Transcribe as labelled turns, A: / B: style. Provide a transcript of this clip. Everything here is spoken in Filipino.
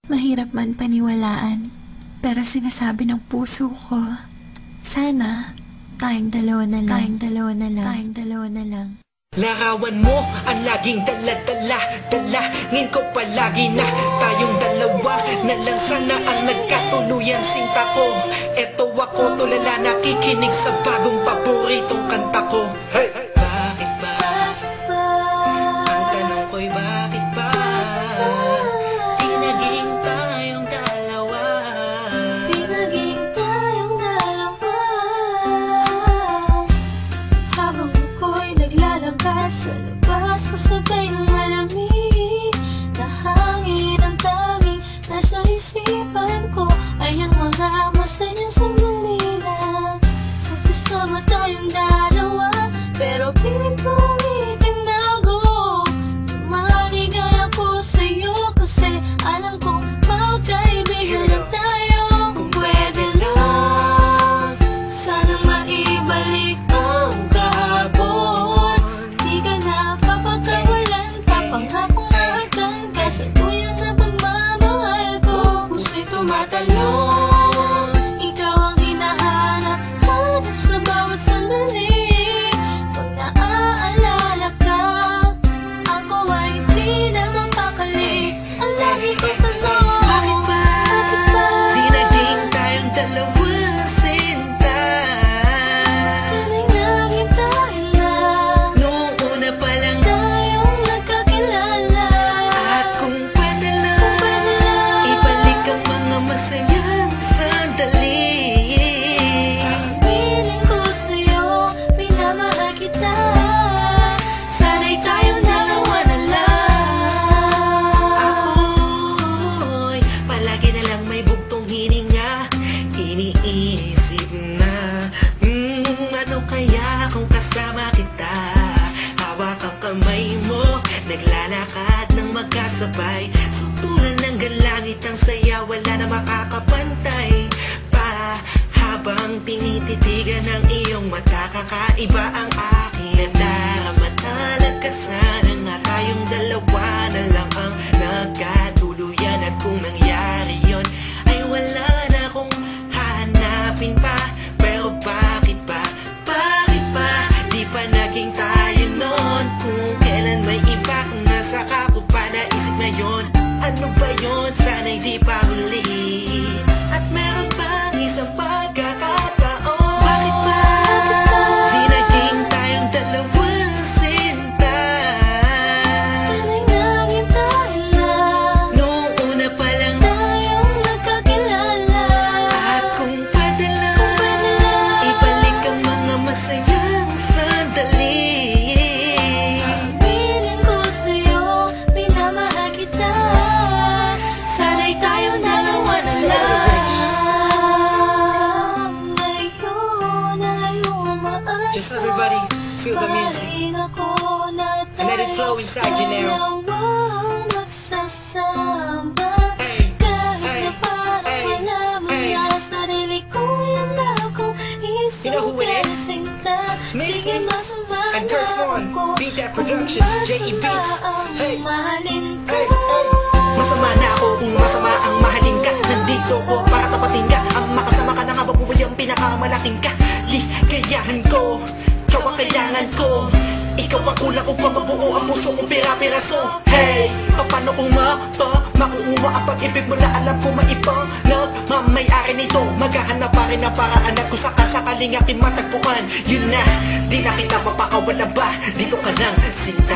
A: Mahirap man paniwalaan, pero sinasabi ng puso ko, sana tayong dalawa na lang, tayong dalawa na lang.
B: Larawan mo ang laging dala-dala, dalangin ko palagi na tayong dalawa na lang sana ang nagkatuluyan. Sinta ko, eto ako tulala, nakikinig sa bagong paboritong kanta ko. Hey! Bakit ba? Ang tanong ko'y bakit ba? Di naging tayong dalawa.
C: Di naging tayong dalawa. Habang ako'y naglalakad sa labas, kasabay ng malamig na hangin, ang tanging nasa isipan ko ay ang mga masayang sandali na magkasama tayong dalawa. Pero pilit kong itinago, maligay ako sa'yo kasi alam kong magkaibigan lang tayo. Kung pwede lang, sana maibalik ang kahapon. Di ka na papagkawalan, papangakong hagdan ka sa tuyan na pagmamahal ko. Puso'y tumatalon, ikaw ang hinahanap, hanap sa bawat sandali. Pag naaalala ka, ako ay di na mapakali. Ang lagi ko tanong,
B: Bakit ba? Di naging tayong dalawa, sinta.
C: sana'y naging tayo na
B: Noong una pa lang,
C: tayong nagkakilala.
B: at kung pwede lang, ibalik ang mga masayang sandali.
C: Aminin ko sa'yo, minamahal kita. Sana'y tayong dalawa na lang.
B: Ako'y palagi na lang may bugtong hininga, iniisip na ano kaya kung kasama kita. Hawak ang kamay mo, naglalakad ng magkasabay, sutulan ng galangit ang saya, wala na makakapantay pa. Habang tinititigan ng iyong mata, kakaiba ang aking darama. Talaga sana nga tayong dalawa na lang ang nagkatuluyan. At kung nangyari yon, ay wala na akong hahanapin pa. Pero bakit ba? Bakit ba? Di pa naging tayo noon. Kung kailan may iba, kung nasa ka ko pa naisip ngayon. Ano ba yun? Sana'y di pa huli. At meron pang isang pagkakataon. Bakit ba? Di naging tayong dalawa, sinta.
C: Sana'y naging tayo na
B: Noong una pa lang,
C: tayong nagkakilala.
B: at kung pwede lang, ibalik ang mga masayang sandali.
C: Aminin ko sa'yo, minamahal kita. Sana'y tayong dalawa na lang. Ngayon ay umaasa,
B: Just everybody feel the music
C: mahalin ako na
B: and let it flow inside you now.
C: dalawang magsasama.
B: Hey,
C: Kahit
B: hey,
C: na parang
B: hey,
C: wala mo
B: hey.
C: na sarili ko, yan akong
B: You know who it is?
C: sinta. Sige,
B: Mason
C: masama
B: and Curse
C: na
B: One,
C: ako
B: Beat That
C: kung
B: Productions, J.E. Beats.
C: masama ang
B: Hey.
C: mahalin ka.
B: Hey, hey. Masama na ako kung masama ang mahalin ka. Nandito ko para tapatin ka. Ang makasama ka na nga babuhay ang pinakamalaking ka. Ligayahan ko, ikaw ang kailangan ko. Ikaw ang kulang upang mabuo ang puso kong pira-piraso. Hey, paano makuha ang pag-ibig mo na alam ko maibang nagmamayari nito. Maghahanap pa rin ang paraan at kung sakasakaling aking matagpuan, yun na, di na kita mapakawalan ba? Dito ka lang, sinta.